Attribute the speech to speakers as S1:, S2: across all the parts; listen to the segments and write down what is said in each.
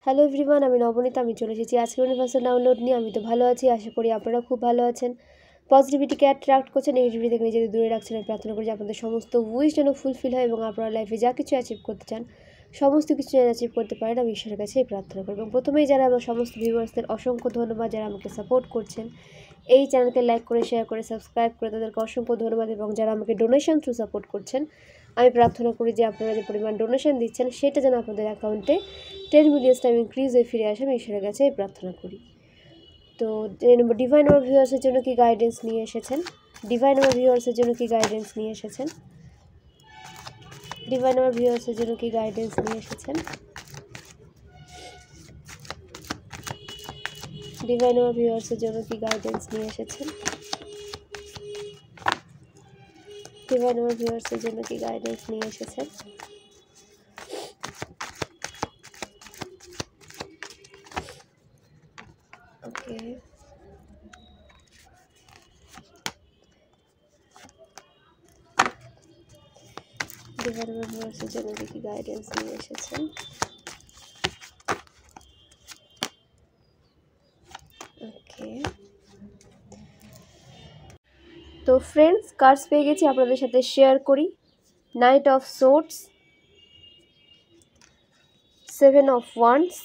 S1: Hello everyone, আমি নবনীতা। আমি চলে এসেছি আজকে ইউনিভার্সাল ডাউনলোড নিয়ে। আমি তো ভালো আছি, আশা করি আপনারা খুব ভালো আছেন। পজিটিভিটিকে অ্যাট্রাক্ট করছেন, নেগেটিভিটি থেকে নিজেদের দূরে রাখছেন। আমি প্রার্থনা করি যে আপনাদের সমস্ত উইশ যেন ফুলফিল হয় এবং আপনারা লাইফে যা কিছু অ্যাচিভ করতে চান সমস্ত কিছু যেন অ্যাচিভ করতে পারেন। আমি ঈশ্বরের কাছে এই প্রার্থনা করি। এবং প্রথমেই যারা আমার সমস্ত ভিউয়ার্সদের অসংখ্য ধন্যবাদ, যারা আমাকে সাপোর্ট করছেন, এই চ্যানেলকে লাইক করে শেয়ার করে সাবস্ক্রাইব করে তাদেরকে অসংখ্য ধন্যবাদ। এবং যারা আমাকে ডোনেশন থ্রু সাপোর্ট করছেন, আমি প্রার্থনা করি যে আপনারা যে পরিমাণ ডোনেশন দিচ্ছেন সেটা যেন আপনাদের অ্যাকাউন্টে 10 মিলিয়ন টাইম ইনক্রিজ হয়ে ফিরে আসে। আমি ঈশ্বরের কাছে প্রার্থনা করি। তো ডিভাইন আমার ভিউয়ার্সের জন্য কি গাইডেন্স নিয়ে এসেছেন? ডিভাইন আমার ভিউয়ার্সের জন্য কি গাইডেন্স নিয়ে এসেছেন? ডিভাইন আমার ভিউয়ার্সের জন্য কি গাইডেন্স নিয়ে এসেছেন? ডিভাইন আমার ভিউয়ার্সের জন্য কি গাইডেন্স নিয়ে এসেছেন? ডিভাইন আমার ভিউয়ার্সের জন্য কি গাইডেন্স নিয়ে এসেছেন? ওকে, ডিভাইন আমার ভিউয়ার্সের জন্য কি গাইডেন্স নিয়ে এসেছেন? ওকে, তো ফ্রেন্ডস, কার্ডস পেয়ে গেছি, আপনাদের সাথে শেয়ার করি। Night of swords, 7 of Wands,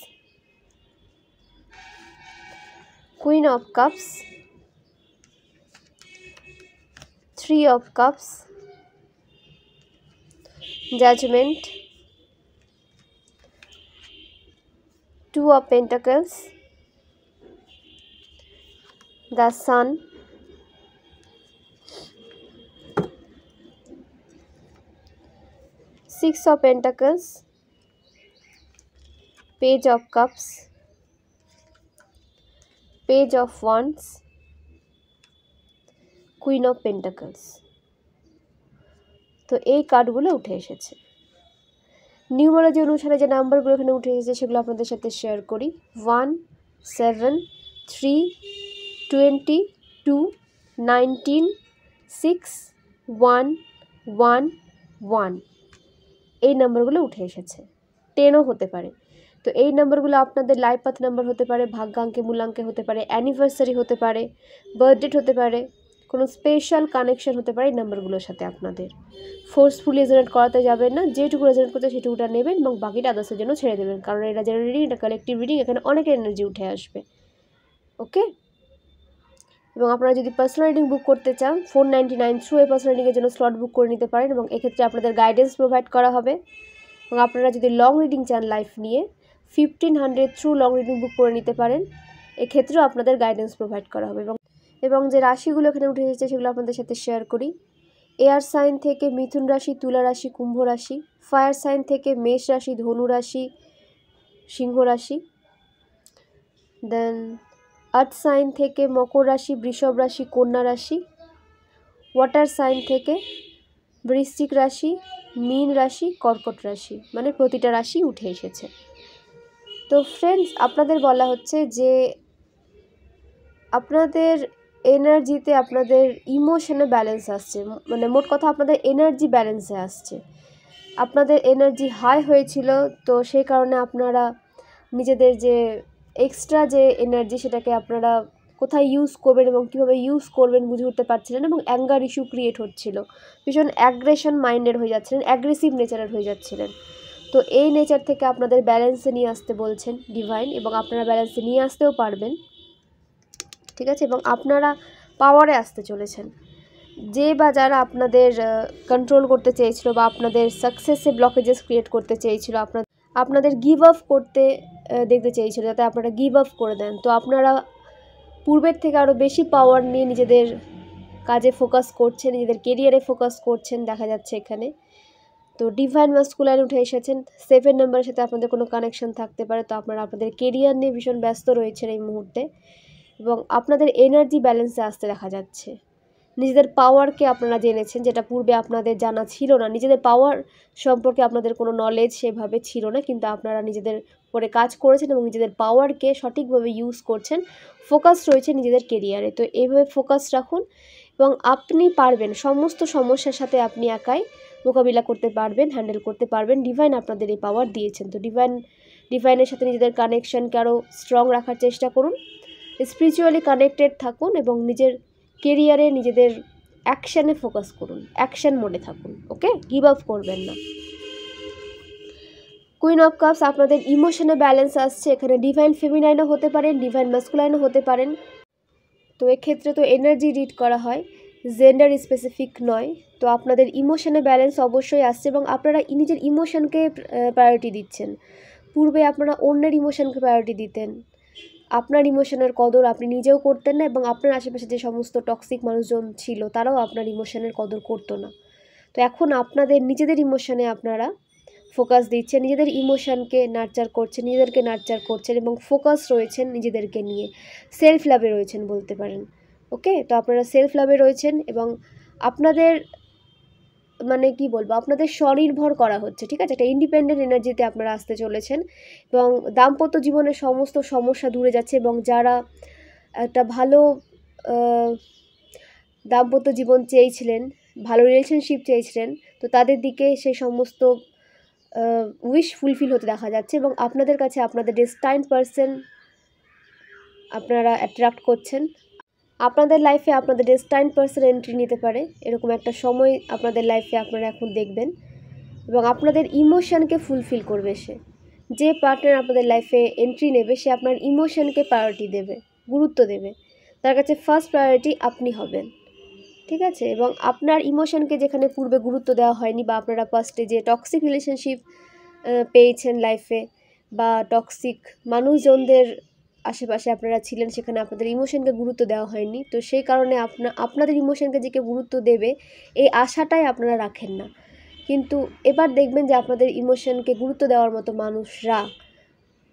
S1: Queen of Cups, 3 of Cups, Judgment, 2 of Pentacles, the Sun, Six of Pentacles, Page of Cups, Page of Wands, Queen of Pentacles। তো এই কার্ডগুলো উঠে এসেছে। নিউমারোলজি অনুসারে যে নাম্বারগুলো এখানে উঠে এসেছে সেগুলো আপনাদের সাথে শেয়ার করি। 1, 7, 3, 20, 2, 19, 6, 1, 1, 1 এই নাম্বারগুলো উঠে এসেছে। 10ও হতে পারে। তো এই নাম্বারগুলো আপনাদের লাইফ পাথ নাম্বার হতে পারে, ভাগ্যাঙ্কে মূলাঙ্কে হতে পারে, অ্যানিভার্সারি হতে পারে, বার্থডেট হতে পারে, কোনো স্পেশাল কানেকশন হতে পারে এই নাম্বারগুলোর সাথে। আপনাদের ফোর্সফুলি রেজোনেট করাতে যাবেন না, যেটুকু রেজোনেট করতে সেটুকুটা নেবেন এবং বাকিটা আদার্সের জন্য ছেড়ে দেবেন, কারণ এটা জেনারেল রিডিং, এটা কালেকটিভ রিডিং, এখানে অনেকের এনার্জি উঠে আসবে। ওকে, এবং আপনারা যদি পার্সোনাল রিডিং বুক করতে চান 499 থ্রু এই পার্সোনাল রিডিংয়ের জন্য স্লট বুক করে নিতে পারেন এবং এক্ষেত্রে আপনাদের গাইডেন্স প্রোভাইড করা হবে। এবং আপনারা যদি লং রিডিং চান লাইফ নিয়ে 1500 থ্রু লং রিডিং বুক করে নিতে পারেন, এক্ষেত্রেও আপনাদের গাইডেন্স প্রোভাইড করা হবে। এবং যে রাশিগুলো এখানে উঠে এসেছে সেগুলো আপনাদের সাথে শেয়ার করি। এয়ার সাইন থেকে মিথুন রাশি, তুলা রাশি, কুম্ভ রাশি। ফায়ার সাইন থেকে মেষ রাশি, ধনু রাশি, সিংহ রাশি। দেন আর্থ সাইন থেকে মকর রাশি, বৃষভ রাশি, কন্যা রাশি। ওয়াটার সাইন থেকে বৃশ্চিক রাশি, মীন রাশি, কর্কট রাশি। মানে প্রতিটা রাশি উঠে এসেছে। তো ফ্রেন্ডস, আপনাদের বলা হচ্ছে যে আপনাদের এনার্জিতে আপনাদের ইমোশনে ব্যালেন্স আসছে, মানে মোট কথা আপনাদের এনার্জি ব্যালেন্সে আসছে। আপনাদের এনার্জি হাই হয়েছিল, তো সেই কারণে আপনারা নিজেদের যে এক্সট্রা যে এনার্জি সেটাকে আপনারা কোথায় ইউজ করবেন এবং কীভাবে ইউজ করবেন বুঝে উঠতে পারছিলেন এবং অ্যাঙ্গার ইস্যু ক্রিয়েট হচ্ছিল, ভীষণ অ্যাগ্রেশন মাইন্ডেড হয়ে যাচ্ছিলেন, অ্যাগ্রেসিভ নেচারের হয়ে যাচ্ছিলেন। তো এই নেচার থেকে আপনাদের ব্যালেন্সে নিয়ে আসতে বলছেন ডিভাইন, এবং আপনারা ব্যালেন্সে নিয়ে আসতেও পারবেন, ঠিক আছে। এবং আপনারা পাওয়ারে আসতে চলেছেন। যে বা যারা আপনাদের কন্ট্রোল করতে চেয়েছিল বা আপনাদের সাকসেসে ব্লকেজেস ক্রিয়েট করতে চেয়েছিল, আপনাদের গিভ আপ করতে দেখতে চেয়েছিল, যাতে আপনারা গিভ আপ করে দেন, তো আপনারা পূর্বের থেকে আরও বেশি পাওয়ার নিয়ে নিজেদের কাজে ফোকাস করছেন, নিজেদের কেরিয়ারে ফোকাস করছেন দেখা যাচ্ছে এখানে। তো ডিভাইন মাস্কুলাইন উঠে এসেছেন। 7 নাম্বারের সাথে আপনাদের কোনো কানেকশন থাকতে পারে, তো আপনারা আপনাদের কেরিয়ার নিয়ে ভীষণ ব্যস্ত রয়েছেন এই মুহূর্তে এবং আপনাদের এনার্জি ব্যালেন্সে আসতে দেখা যাচ্ছে। নিজেদের পাওয়ারকে আপনারা জেনেছেন, যেটা পূর্বে আপনাদের জানা ছিল না। নিজেদের পাওয়ার সম্পর্কে আপনাদের কোনো নলেজ সেভাবে ছিল না, কিন্তু আপনারা নিজেদের উপরে কাজ করেছেন এবং নিজেদের পাওয়ারকে সঠিকভাবে ইউজ করছেন, ফোকাস রয়েছে নিজেদের কেরিয়ারে। তো এইভাবে ফোকাস রাখুন এবং আপনি পারবেন, সমস্ত সমস্যার সাথে আপনি একাই মোকাবিলা করতে পারবেন, হ্যান্ডেল করতে পারবেন। ডিভাইন আপনাদের এই পাওয়ার দিয়েছেন। তো ডিভাইনের সাথে নিজেদের কানেকশনকে আরও স্ট্রং রাখার চেষ্টা করুন, স্পিরিচুয়ালি কানেক্টেড থাকুন এবং নিজের কেরিয়ারে নিজেদের অ্যাকশানে ফোকাস করুন, অ্যাকশন মোডে থাকুন। ওকে, গিভ আপ করবেন না। কুইন অফ কাপস, আপনাদের ইমোশনে ব্যালেন্স আসছে। এখানে ডিভাইন ফেমিনাইনও হতে পারেন, ডিভাইন মাস্কুলাইনও হতে পারেন। তো এক্ষেত্রে তো এনার্জি রিড করা হয়, জেন্ডার স্পেসিফিক নয়। তো আপনাদের ইমোশনে ব্যালেন্স অবশ্যই আসছে এবং আপনারা নিজের ইমোশনকে প্রায়োরিটি দিচ্ছেন। পূর্বে আপনারা অন্যের ইমোশনকে প্রায়োরিটি দিতেন, আপনার ইমোশনের কদর আপনি নিজেও করতেন না এবং আপনার আশেপাশে যে সমস্ত টক্সিক মানুষজন ছিল তারাও আপনার ইমোশনের কদর করতো না। তো এখন আপনাদের নিজেদের ইমোশনে আপনারা ফোকাস দিচ্ছেন, নিজেদের ইমোশনকে নার্চার করছেন, নিজেদেরকে নার্চার করছেন এবং ফোকাস রয়েছেন নিজেদেরকে নিয়ে, সেলফ লাভে রয়েছেন বলতে পারেন। ওকে, তো আপনারা সেলফ লাভে রয়েছেন এবং আপনাদের মানে কি বলবো, আপনাদের স্বনির্ভর করা হচ্ছে, ঠিক আছে, একটা ইন্ডিপেন্ডেন্ট এনার্জিতে আপনারা আসতে চলেছেন এবং দাম্পত্য জীবনের সমস্ত সমস্যা দূরে যাচ্ছে এবং যারা একটা ভালো দাম্পত্য জীবন চেয়েছিলেন, ভালো রিলেশনশিপ চেয়েছিলেন, তো তাদের দিকে সেই সমস্ত উইশ ফুলফিল হতে দেখা যাচ্ছে এবং আপনাদের কাছে আপনাদের ডেস্টাইন্ড পারসন আপনারা অ্যাট্রাক্ট করছেন। আপনাদের লাইফে আপনাদের ডেস্টাইন্ড পারসন এন্ট্রি নিতে পারে, এরকম একটা সময় আপনাদের লাইফে আপনারা এখন দেখবেন এবং আপনাদের ইমোশনকে ফুলফিল করবে সে। যে পার্টনার আপনাদের লাইফে এন্ট্রি নেবে সে আপনার ইমোশনকে প্রায়োরিটি দেবে, গুরুত্ব দেবে, তার কাছে ফার্স্ট প্রায়োরিটি আপনি হবেন, ঠিক আছে। এবং আপনার ইমোশনকে যেখানে পূর্বে গুরুত্ব দেওয়া হয়নি বা আপনারা ফার্স্টে যে টক্সিক রিলেশনশিপ পেয়েছেন লাইফে বা টক্সিক মানুষজনদের আশেপাশে আপনারা ছিলেন, সেখানে আপনাদের ইমোশনকে গুরুত্ব দেওয়া হয়নি। তো সেই কারণে আপনাদের ইমোশনকে যে কেউ গুরুত্ব দেবে এই আশাটাই আপনারা রাখেন না। কিন্তু এবার দেখবেন যে আপনাদের ইমোশনকে গুরুত্ব দেওয়ার মতো মানুষরা,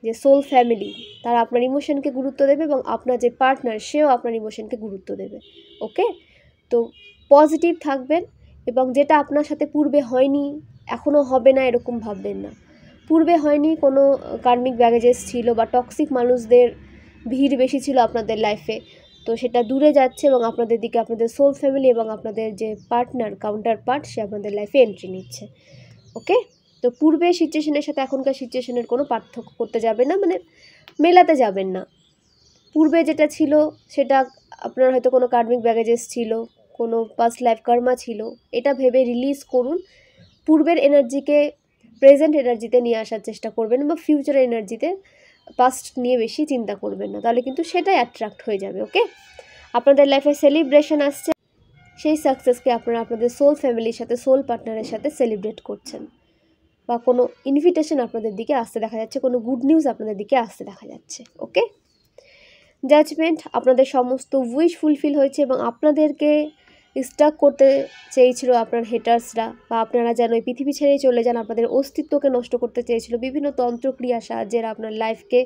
S1: যে সোল ফ্যামিলি, তারা আপনার ইমোশনকে গুরুত্ব দেবে এবং আপনার যে পার্টনার সেও আপনার ইমোশনকে গুরুত্ব দেবে। ওকে, তো পজিটিভ থাকবেন এবং যেটা আপনার সাথে পূর্বে হয়নি এখনও হবে না এরকম ভাববেন না। পূর্বে হয়নি, কোনো কার্মিক ব্যাগেজেস ছিল বা টক্সিক মানুষদের ভিড় বেশি ছিল আপনাদের লাইফে, তো সেটা দূরে যাচ্ছে এবং আপনাদের দিকে আপনাদের সোল ফ্যামিলি এবং আপনাদের যে পার্টনার কাউন্টার পার্ট সে আপনাদের লাইফে এন্ট্রি নিচ্ছে। ওকে, তো পূর্বের সিচুয়েশনের সাথে এখনকার সিচুয়েশনের কোনো পার্থক্য করতে যাবেন না, মানে মেলাতে যাবেন না। পূর্বে যেটা ছিল সেটা আপনার হয়তো কোনো কার্মিক ব্যাগেজেস ছিল, কোনো পাস্ট লাইফ কর্মা ছিল, এটা ভেবে রিলিজ করুন। পূর্বের এনার্জিকে প্রেজেন্ট এনার্জিতে নিয়ে আসার চেষ্টা করবেন বা ফিউচার এনার্জিতে পাস্ট নিয়ে বেশি চিন্তা করবেন না, তাহলে কিন্তু সেটাই অ্যাট্রাক্ট হয়ে যাবে। ওকে, আপনাদের লাইফে সেলিব্রেশন আসছে, সেই সাকসেসকে আপনারা আপনাদের সোল ফ্যামিলির সাথে, সোল পার্টনারের সাথে সেলিব্রেট করছেন বা কোনো ইনভিটেশন আপনাদের দিকে আসতে দেখা যাচ্ছে, কোনো গুড নিউজ আপনাদের দিকে আসতে দেখা যাচ্ছে। ওকে, জাজমেন্ট, আপনাদের সমস্ত উইশ ফুলফিল হয়েছে এবং আপনাদেরকে স্টাক করতে চেয়েছিল আপনার হেটার্সরা বা আপনারা যেন এই পৃথিবী ছেড়েই চলে যান, আপনাদের অস্তিত্বকে নষ্ট করতে চেয়েছিল, বিভিন্ন তন্ত্রক্রিয়ার সাহায্যে আপনার লাইফকে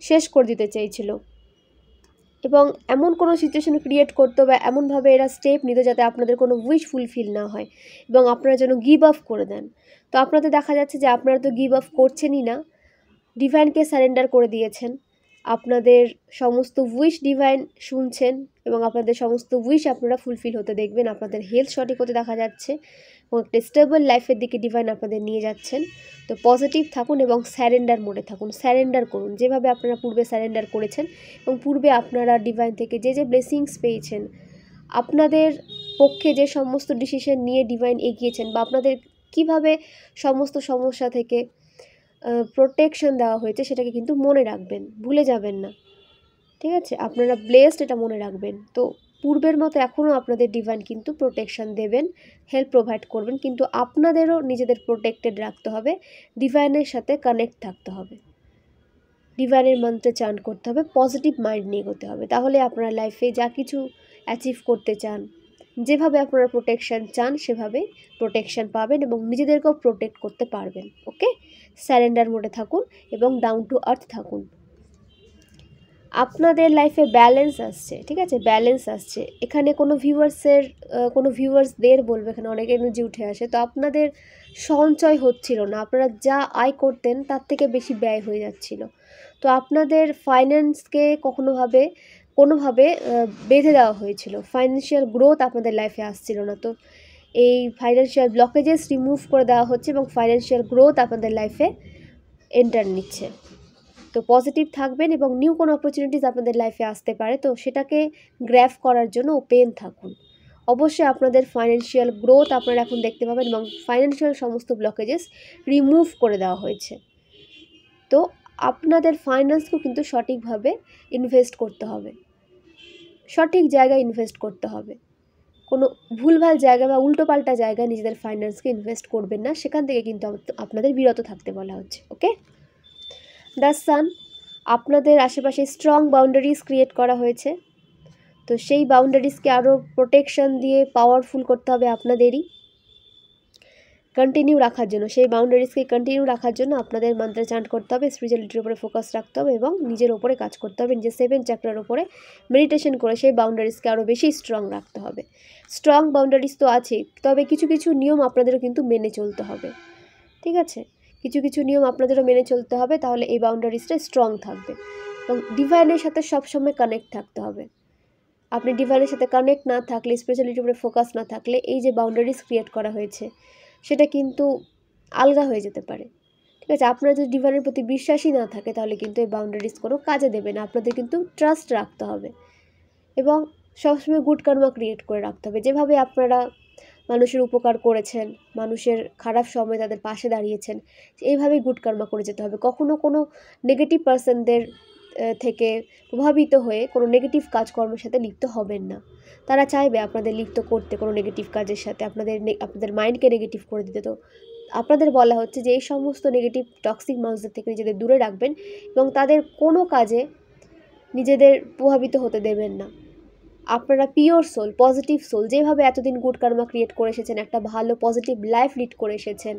S1: শেষ করে দিতে চেয়েছিল এবং এমন কোনো সিচুয়েশন ক্রিয়েট করতো বা এমনভাবে এরা স্টেপ নিত যাতে আপনাদের কোনো উইশ ফুলফিল না হয় এবং আপনারা যেন গিভ আপ করে দেন। তো আপনাদের দেখা যাচ্ছে যে আপনারা তো গিভ আপ করছেনই না, ডিভাইনকে সারেন্ডার করে দিয়েছেন, আপনাদের সমস্ত উইশ ডিভাইন শুনছেন এবং আপনাদের সমস্ত উইশ আপনারা ফুলফিল হতে দেখবেন। আপনাদের হেলথ সঠিক হতে দেখা যাচ্ছে এবং একটা স্টেবল লাইফের দিকে ডিভাইন আপনাদের নিয়ে যাচ্ছেন। তো পজিটিভ থাকুন এবং স্যারেন্ডার মোডে থাকুন, স্যারেন্ডার করুন যেভাবে আপনারা পূর্বে স্যারেন্ডার করেছেন এবং পূর্বে আপনারা ডিভাইন থেকে যে যে ব্লেসিংস পেয়েছেন, আপনাদের পক্ষে যে সমস্ত ডিসিশন নিয়ে ডিভাইন এগিয়েছেন বা আপনাদের কিভাবে সমস্ত সমস্যা থেকে প্রোটেকশন দেওয়া হয়েছে সেটাকে কিন্তু মনে রাখবেন, ভুলে যাবেন না, ঠিক আছে। আপনারা ব্লেসড, এটা মনে রাখবেন। তো পূর্বের মতো এখনও আপনাদের ডিভাইন কিন্তু প্রোটেকশন দেবেন, হেল্প প্রোভাইড করবেন, কিন্তু আপনাদেরও নিজেদের প্রোটেক্টেড রাখতে হবে, ডিভাইনের সাথে কানেক্ট থাকতে হবে, ডিভাইনের মন্ত্রে চান করতে হবে, পজিটিভ মাইন্ড নিয়ে এগোতে হবে। তাহলে আপনারা লাইফে যা কিছু অ্যাচিভ করতে চান, যেভাবে আপনারা প্রোটেকশন চান সেভাবে প্রোটেকশন পাবেন এবং নিজেদেরকেও প্রোটেক্ট করতে পারবেন। ওকে, স্যারেন্ডার মোডে থাকুন এবং ডাউন টু আর্থ থাকুন। আপনাদের লাইফে ব্যালেন্স আসছে, ঠিক আছে, ব্যালেন্স আসছে। এখানে কোনো ভিউয়ার্সদের বলবে, এখানে অনেক এনার্জি উঠে আসে। তো আপনাদের সঞ্চয় হচ্ছিল না, আপনারা যা আয় করতেন তার থেকে বেশি ব্যয় হয়ে যাচ্ছিল। তো আপনাদের ফাইন্যান্সকে কোনোভাবে বেঁধে দেওয়া হয়েছিল, ফাইন্যান্সিয়াল গ্রোথ আপনাদের লাইফে আসছিল না। তো এই ফাইন্যান্সিয়াল ব্লকেজেস রিমুভ করে দেওয়া হচ্ছে এবং ফাইন্যান্সিয়াল গ্রোথ আপনাদের লাইফে এন্টার নিচ্ছে। তো পজিটিভ থাকবেন এবং নিউ কোনো অপরচুনিটিস আপনাদের লাইফে আসতে পারে, তো সেটাকে গ্র্যাব করার জন্য ওপেন থাকুন। অবশ্যই আপনাদের ফাইন্যান্সিয়াল গ্রোথ আপনারা এখন দেখতে পাবেন এবং ফাইন্যান্সিয়াল সমস্ত ব্লকেজেস রিমুভ করে দেওয়া হয়েছে। তো আপনাদের ফাইন্যান্সকেও কিন্তু সঠিকভাবে ইনভেস্ট করতে হবে, সঠিক জায়গায় ইনভেস্ট করতে হবে। কোনো ভুলভাল জায়গা বা উল্টোপাল্টা জায়গায় নিজেদের ফাইন্যান্সকে ইনভেস্ট করবেন না, সেখান থেকে কিন্তু আপনাদের বিরত থাকতে বলা হচ্ছে। ওকে, দ্য সান, আপনাদের আশেপাশে স্ট্রং বাউন্ডারিজ ক্রিয়েট করা হয়েছে, তো সেই বাউন্ডারিজকে আরও প্রোটেকশন দিয়ে পাওয়ারফুল করতে হবে আপনাদেরই, কন্টিনিউ রাখার জন্য। সেই বাউন্ডারিজকে কন্টিনিউ রাখার জন্য আপনাদের মন্ত্র চান্ট করতে হবে, স্পিরিচুয়ালিটির উপরে ফোকাস রাখতে হবে এবং নিজের ওপরে কাজ করতে হবে, নিজের 7 চ্যাক্রার উপরে মেডিটেশন করে সেই বাউন্ডারিজকে আরও বেশি স্ট্রং রাখতে হবে। স্ট্রং বাউন্ডারিজ তো আছে, তবে কিছু কিছু নিয়ম আপনাদেরও কিন্তু মেনে চলতে হবে, ঠিক আছে? কিছু কিছু নিয়ম আপনাদেরও মেনে চলতে হবে, তাহলে এই বাউন্ডারিজটা স্ট্রং থাকবে। এবং ডিভাইনের সাথে সবসময় কানেক্ট থাকতে হবে। আপনি ডিভাইনের সাথে কানেক্ট না থাকলে, স্পিরিচুয়ালিটির উপরে ফোকাস না থাকলে, এই যে বাউন্ডারিজ ক্রিয়েট করা হয়েছে সেটা কিন্তু আলগা হয়ে যেতে পারে, ঠিক আছে? আপনার যদি ডিভাইনের প্রতি বিশ্বাসই না থাকে তাহলে কিন্তু এই বাউন্ডারিজ কোনো কাজে দেবে না। আপনাদের কিন্তু ট্রাস্ট রাখতে হবে এবং সবসময় গুড কর্মা ক্রিয়েট করে রাখতে হবে। যেভাবে আপনারা মানুষের উপকার করেছেন, মানুষের খারাপ সময় তাদের পাশে দাঁড়িয়েছেন, এইভাবেই গুড কর্মা করে যেতে হবে। কখনো কোনো নেগেটিভ পার্সনদের থেকে প্রভাবিত হয়ে কোনো নেগেটিভ কাজকর্মের সাথে লিপ্ত হবেন না। তারা চাইবে আপনাদের লিপ্ত করতে কোনো নেগেটিভ কাজের সাথে, আপনাদের মাইন্ডকে নেগেটিভ করে দিতে। তো আপনাদের বলা হচ্ছে যে এই সমস্ত নেগেটিভ টক্সিক মানুষদের থেকে নিজেদের দূরে রাখবেন এবং তাদের কোনো কাজে নিজেদের প্রভাবিত হতে দেবেন না। আপনারা পিওর সোল, পজিটিভ সোল, যেভাবে এতদিন গুড কর্মা ক্রিয়েট করে এসেছেন, একটা ভালো পজিটিভ লাইফ লিড করে এসেছেন,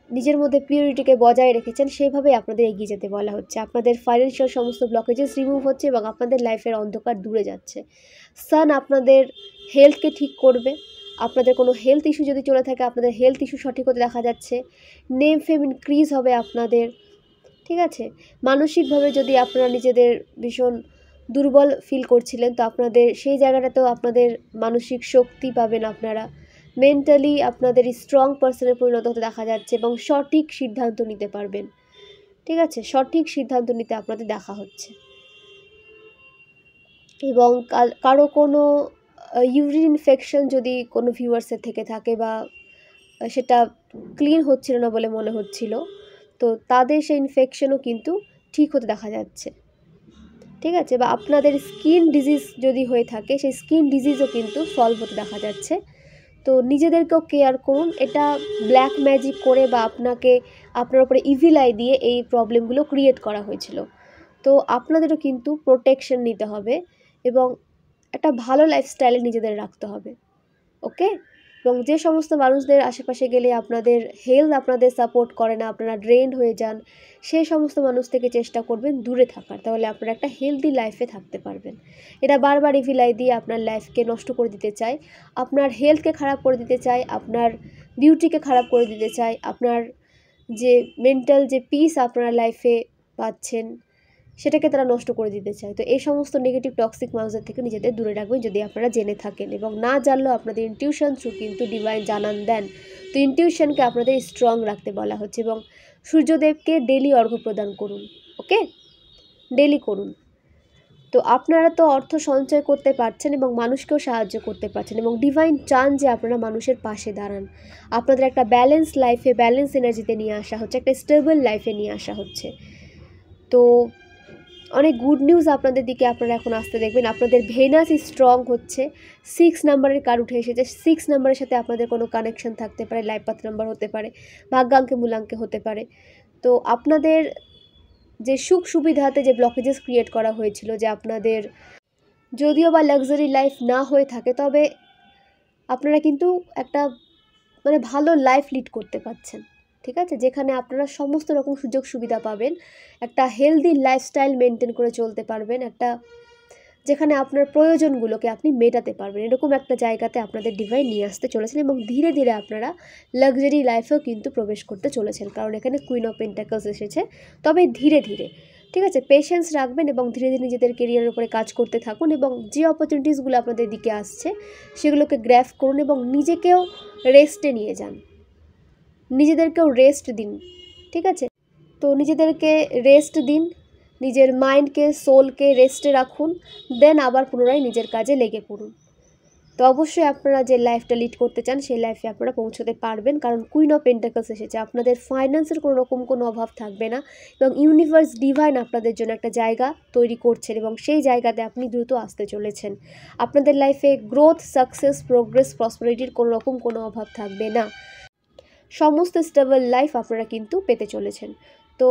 S1: নিজের মধ্যে পিউরিটিকে বজায় রেখেছেন, সেইভাবেই আপনাদের এগিয়ে যেতে বলা হচ্ছে। আপনাদের ফাইন্যান্সিয়াল সমস্ত ব্লকেজেস রিমুভ হচ্ছে এবং আপনাদের লাইফের অন্ধকার দূরে যাচ্ছে। সান আপনাদের হেলথকে ঠিক করবে। আপনাদের কোনো হেলথ ইস্যু যদি চলে থাকে, আপনাদের হেলথ ইস্যু সঠিক হতে দেখা যাচ্ছে। নেম ফেম ইনক্রিজ হবে আপনাদের, ঠিক আছে? মানসিকভাবে যদি আপনারা নিজেদের ভীষণ দুর্বল ফিল করছিলেন, তো আপনাদের সেই জায়গাটাতেও আপনাদের মানসিক শক্তি পাবেন, আপনারা মেন্টালি আপনাদের স্ট্রং পার্সনে পরিণত হতে দেখা যাচ্ছে এবং সঠিক সিদ্ধান্ত নিতে পারবেন, ঠিক আছে? সঠিক সিদ্ধান্ত নিতে আপনাদের দেখা হচ্ছে। এবং কারো কোনো ইউরিন ইনফেকশন যদি কোনো ভিউয়ার্সের থেকে থাকে বা সেটা ক্লিন হচ্ছিল না বলে মনে হচ্ছিল, তো তাদের সেই ইনফেকশনও কিন্তু ঠিক হতে দেখা যাচ্ছে, ঠিক আছে? বা আপনাদের স্কিন ডিজিজ যদি হয়ে থাকে, সেই স্কিন ডিজিজও কিন্তু সলভ হতে দেখা যাচ্ছে। তো নিজেদেরকেও কেয়ার করুন। এটা ব্ল্যাক ম্যাজিক করে বা আপনার উপরে ইভিল আই দিয়ে এই প্রবলেমগুলো ক্রিয়েট করা হয়েছিল। তো আপনাদেরও কিন্তু প্রোটেকশন নিতে হবে এবং একটা ভালো লাইফস্টাইলে নিজেদের রাখতে হবে, ওকে? এবং যে সমস্ত মানুষদের আশেপাশে গেলে আপনাদের হেলথ আপনাদের সাপোর্ট করে না, আপনারা ড্রেনড হয়ে যান, সেই সমস্ত মানুষ থেকে চেষ্টা করবেন দূরে থাকার, তাহলে আপনারা একটা হেলদি লাইফে থাকতে পারবেন। এটা বারবার ইভিলাই দিয়ে আপনার লাইফকে নষ্ট করে দিতে চায়, আপনার হেলথকে খারাপ করে দিতে চায়, আপনার বিউটিকে খারাপ করে দিতে চায়, আপনার যে মেন্টাল যে পিস আপনারা লাইফে পাচ্ছেন সেটাকে তারা নষ্ট করে দিতে চায়। তো এই সমস্ত নেগেটিভ টক্সিক মানুষদের থেকে নিজেদের দূরে রাখবেন যদি আপনারা জেনে থাকেন, এবং না জানলেও আপনাদের ইনটিউশন থ্রু কিন্তু ডিভাইন জানান দেন। তো ইনটিউশনকে আপনাদের স্ট্রং রাখতে বলা হচ্ছে এবং সূর্যদেবকে ডেলি অর্ঘ্য প্রদান করুন, ওকে? ডেলি করুন। তো আপনারা তো অর্থ সঞ্চয় করতে পারছেন এবং মানুষকেও সাহায্য করতে পারছেন এবং ডিভাইন চান যে আপনারা মানুষের পাশে দাঁড়ান। আপনাদের একটা ব্যালেন্স লাইফে, ব্যালেন্স এনার্জিতে নিয়ে আসা হচ্ছে, একটা স্টেবল লাইফে নিয়ে আসা হচ্ছে। তো অনেক গুড নিউজ আপনাদের দিকে আপনারা এখন আসতে দেখবেন। আপনাদের ভেনাস স্ট্রং হচ্ছে, 6 নাম্বারের কার্ড উঠে এসেছে। 6 নাম্বারের সাথে আপনাদের কোনো কানেকশন থাকতে পারে, লাইফ পাথ নাম্বার হতে পারে, ভাগ্যাঙ্কে মূলাঙ্কে হতে পারে। তো আপনাদের যে সুখ সুবিধাতে যে ব্লকেজেস ক্রিয়েট করা হয়েছিল, যে আপনাদের যদিও বা লাক্সারি লাইফ না হয়ে থাকে, তবে আপনারা কিন্তু একটা ভালো লাইফ লিড করতে পারছেন, ঠিক আছে? যেখানে আপনারা সমস্ত রকম সুযোগ সুবিধা পাবেন, একটা হেলদি লাইফস্টাইল মেনটেন করে চলতে পারবেন, একটা যেখানে আপনার প্রয়োজনগুলোকে আপনি মেটাতে পারবেন, এরকম একটা জায়গাতে আপনাদের ডিভাইন নিয়ে আসতে চলেছেন এবং ধীরে ধীরে আপনারা লাক্সারি লাইফেও কিন্তু প্রবেশ করতে চলেছেন, কারণ এখানে কুইন অফ পেন্টাকলস এসেছে। তবে ধীরে ধীরে, ঠিক আছে, পেশেন্স রাখবেন এবং ধীরে ধীরে নিজেদের কেরিয়ারের উপরে কাজ করতে থাকুন এবং যে অপরচুনিটিসগুলো আপনাদের দিকে আসছে সেগুলোকে গ্র্যাব করুন এবং নিজেকেও রেস্টে নিয়ে যান, নিজেদেরকেও রেস্ট দিন। ঠিক আছে, তো নিজেদেরকে রেস্ট দিন, নিজের মাইন্ডকে সোলকে রেস্টে রাখুন, দেন আবার পুনরায় নিজের কাজে লেগে পড়ুন। তো অবশ্যই আপনারা যে লাইফটা লিড করতে চান সেই লাইফে আপনারা পৌঁছতে পারবেন, কারণ কুইন অফ পেন্টাকলস এসেছে। আপনাদের ফাইন্যান্সের কোনো রকম কোনো অভাব থাকবে না এবং ইউনিভার্স ডিভাইন আপনাদের জন্য একটা জায়গা তৈরি করছেন এবং সেই জায়গাতে আপনি দ্রুত আসতে চলেছেন। আপনাদের লাইফে গ্রোথ, সাকসেস, প্রোগ্রেস, প্রসপারিটির কোনো রকম কোনো অভাব থাকবে না। সমস্ত স্টেবল লাইফ আপনারা কিন্তু পেতে চলেছেন। তো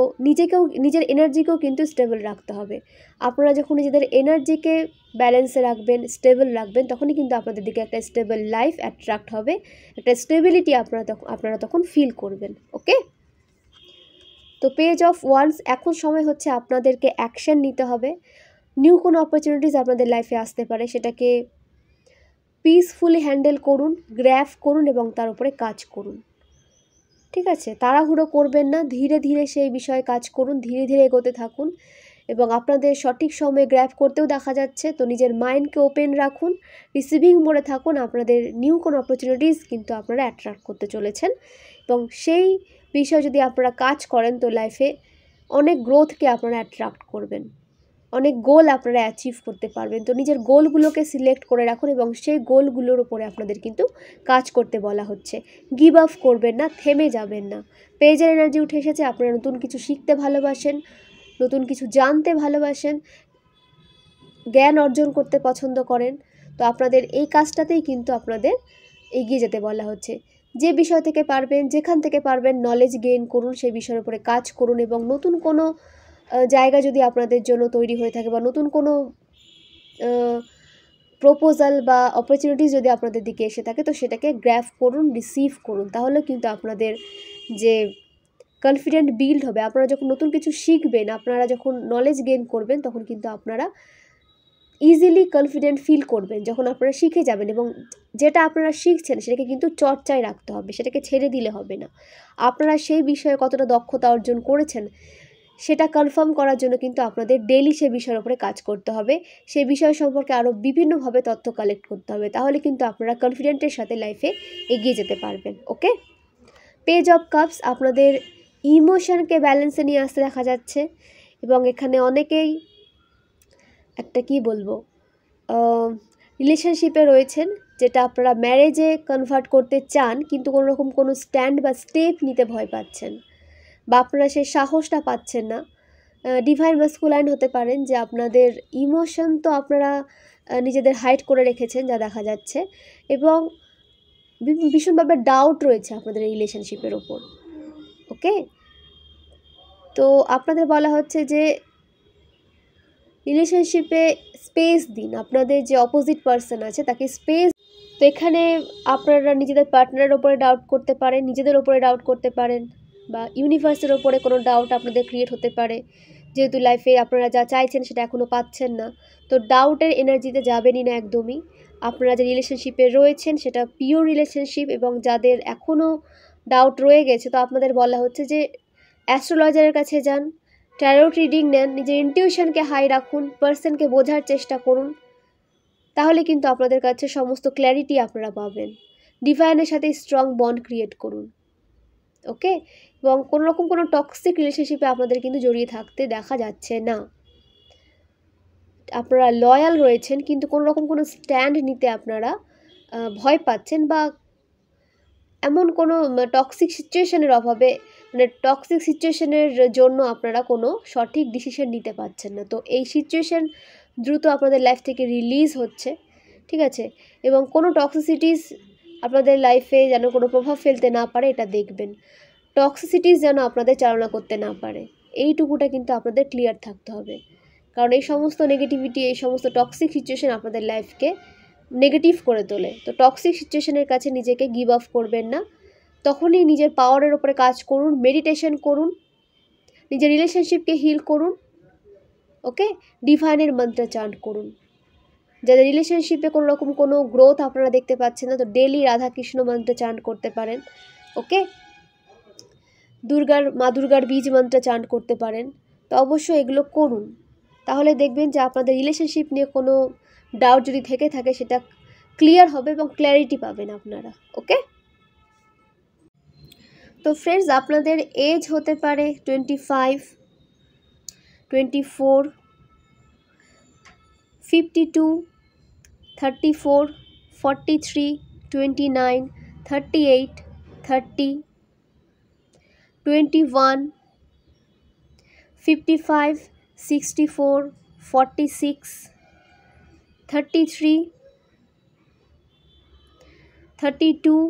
S1: নিজের এনার্জিকেও কিন্তু স্টেবল রাখতে হবে। আপনারা যখন নিজেদের এনার্জিকে ব্যালেন্সে রাখবেন, স্টেবল রাখবেন, তখনই কিন্তু আপনাদের দিকে একটা স্টেবল লাইফ অ্যাট্রাক্ট হবে, একটা স্টেবিলিটি আপনারা তখন ফিল করবেন। ওকে, তো পেজ অফ ওয়ান্স, এখন সময় হচ্ছে আপনাদেরকে অ্যাকশন নিতে হবে। নিউ কোনো অপরচুনিটিস আপনাদের লাইফে আসতে পারে, সেটাকে পিসফুলি হ্যান্ডেল করুন, গ্র্যাব করুন এবং তার উপরে কাজ করুন। ঠিক আছে, তাড়াহুড়ো করবেন না, ধীরে ধীরে সেই বিষয়ে কাজ করুন, ধীরে ধীরে এগোতে থাকুন এবং আপনাদের সঠিক সময়ে গ্র্যাব করতেও দেখা যাচ্ছে। তো নিজের মাইন্ডকে ওপেন রাখুন, রিসিভিং মোডে থাকুন, আপনাদের নিউ কোনো অপরচুনিটিস কিন্তু আপনারা অ্যাট্রাক্ট করতে চলেছেন এবং সেই বিষয়ে যদি আপনারা কাজ করেন তো লাইফে অনেক গ্রোথকে আপনারা অ্যাট্রাক্ট করবেন, অনেক গোল আপনারা অ্যাচিভ করতে পারবেন। তো নিজের গোলগুলোকে সিলেক্ট করে রাখুন এবং সেই গোলগুলোর উপরে আপনাদের কিন্তু কাজ করতে বলা হচ্ছে। গিভ আপ করবেন না, থেমে যাবেন না। পেজের এনার্জি উঠে এসেছে, আপনারা নতুন কিছু শিখতে ভালোবাসেন, নতুন কিছু জানতে ভালোবাসেন, জ্ঞান অর্জন করতে পছন্দ করেন। তো আপনাদের এই কাজটাতেই কিন্তু আপনাদের এগিয়ে যেতে বলা হচ্ছে। যে বিষয় থেকে পারবেন, যেখান থেকে পারবেন নলেজ গেইন করুন, সেই বিষয়ের উপরে কাজ করুন এবং নতুন কোনো জায়গা যদি আপনাদের জন্য তৈরি হয়ে থাকে বা নতুন কোনো প্রপোজাল বা অপরচুনিটিস যদি আপনাদের দিকে এসে থাকে তো সেটাকে গ্র্যাব করুন, রিসিভ করুন। তাহলে কিন্তু আপনাদের যে কনফিডেন্ট বিল্ড হবে, আপনারা যখন নতুন কিছু শিখবেন, আপনারা যখন নলেজ গেইন করবেন, তখন কিন্তু আপনারা ইজিলি কনফিডেন্ট ফিল করবেন যখন আপনারা শিখে যাবেন এবং যেটা আপনারা শিখছেন সেটাকে কিন্তু চর্চায় রাখতে হবে, সেটাকে ছেড়ে দিলে হবে না। আপনারা সেই বিষয়ে কতটা দক্ষতা অর্জন করেছেন সেটা কনফার্ম করার জন্য কিন্তু আপনাদের ডেইলি সেই বিষয়ের উপরে কাজ করতে হবে, সেই বিষয় সম্পর্কে আরও বিভিন্নভাবে তথ্য কালেক্ট করতে হবে। তাহলে কিন্তু আপনারা কনফিডেন্টের সাথে লাইফে এগিয়ে যেতে পারবেন। ওকে, পেজ অফ কাপস আপনাদের ইমোশনকে ব্যালেন্সে নিয়ে আসতে দেখা যাচ্ছে এবং এখানে অনেকেই একটা কি বলবো রিলেশনশিপে রয়েছেন যেটা আপনারা ম্যারেজে কনভার্ট করতে চান, কিন্তু কোনো রকম কোনো স্ট্যান্ড বা স্টেপ নিতে ভয় পাচ্ছেন বা আপনারা সেই সাহসটা পাচ্ছেন না। ডিভাইন মাস্কুলাইন হতে পারেন যে আপনাদের ইমোশন তো আপনারা নিজেদের হাইড করে রেখেছেন যা দেখা যাচ্ছে এবং ভীষণভাবে ডাউট রয়েছে আপনাদের এই রিলেশনশিপের ওপর। ওকে, তো আপনাদের বলা হচ্ছে যে রিলেশনশিপে স্পেস দিন, আপনাদের যে অপোজিট পার্সন আছে তাকে স্পেস। তো এখানে আপনারা নিজেদের পার্টনারের ওপরে ডাউট করতে পারেন, নিজেদের ওপরে ডাউট করতে পারেন বা ইউনিভার্সের ওপরে কোনো ডাউট আপনাদের ক্রিয়েট হতে পারে, যেহেতু লাইফে আপনারা যা চাইছেন সেটা এখনও পাচ্ছেন না। তো ডাউটের এনার্জিতে যাবেনই না একদমই। আপনারা যে রিলেশনশিপে রয়েছেন সেটা পিওর রিলেশনশিপ এবং যাদের এখনও ডাউট রয়ে গেছে তো আপনাদের বলা হচ্ছে যে অ্যাস্ট্রোলজারের কাছে যান, ট্যারোট রিডিং নেন, নিজের ইনটিউশনকে হাই রাখুন, পার্সনকে বোঝার চেষ্টা করুন, তাহলে কিন্তু আপনাদের কাছে সমস্ত ক্ল্যারিটি আপনারা পাবেন। ডিভাইনের সাথে স্ট্রং বন্ড ক্রিয়েট করুন। ওকে, এবং কোনো রকম কোনো টক্সিক রিলেশনশিপে আপনাদের কিন্তু জড়িয়ে থাকতে দেখা যাচ্ছে না। আপনারা লয়াল রয়েছেন কিন্তু কোনো রকম কোনো স্ট্যান্ড নিতে আপনারা ভয় পাচ্ছেন বা এমন কোনো টক্সিক সিচুয়েশনের অভাবে, মানে টক্সিক সিচুয়েশনের জন্য আপনারা কোনো সঠিক ডিসিশন নিতে পারছেন না। তো এই সিচুয়েশন দ্রুত আপনাদের লাইফ থেকে রিলিজ হচ্ছে, ঠিক আছে, এবং কোনো টক্সিসিটিস আপনাদের লাইফে যেন কোনো প্রভাব ফেলতে না পারে এটা দেখবেন। টক্সিসিটিস যেন আপনাদের চালনা করতে না পারে, এইটুকুটা কিন্তু আপনাদের ক্লিয়ার থাকতে হবে, কারণ এই সমস্ত নেগেটিভিটি, এই সমস্ত টক্সিক সিচুয়েশন আপনাদের লাইফকে নেগেটিভ করে তোলে। তো টক্সিক সিচুয়েশনের কাছে নিজেকে গিভ আপ করবেন না, তখনই নিজের পাওয়ারের ওপরে কাজ করুন, মেডিটেশন করুন, নিজের রিলেশনশিপকে হিল করুন। ওকে, ডিভাইনের মন্ত্র চান্ট করুন। যাদের রিলেশনশিপে কোনো রকম কোনো গ্রোথ আপনারা দেখতে পাচ্ছেন না তো ডেলি রাধা কৃষ্ণ মন্ত্র চান্ট করতে পারেন। ওকে, মা দুর্গার বীজ মন্ত্র চান্ট করতে পারেন, তো অবশ্যই এগুলো করুন, তাহলে দেখবেন যে আপনাদের রিলেশনশিপ নিয়ে কোনো ডাউট যদি থেকে থাকে সেটা ক্লিয়ার হবে এবং ক্ল্যারিটি পাবেন আপনারা। ওকে, তো ফ্রেন্ডস আপনাদের এজ হতে পারে 25, 24, 52, 34, 43, 29, 38, 30, 21, 55, 64, 46, 33, 32,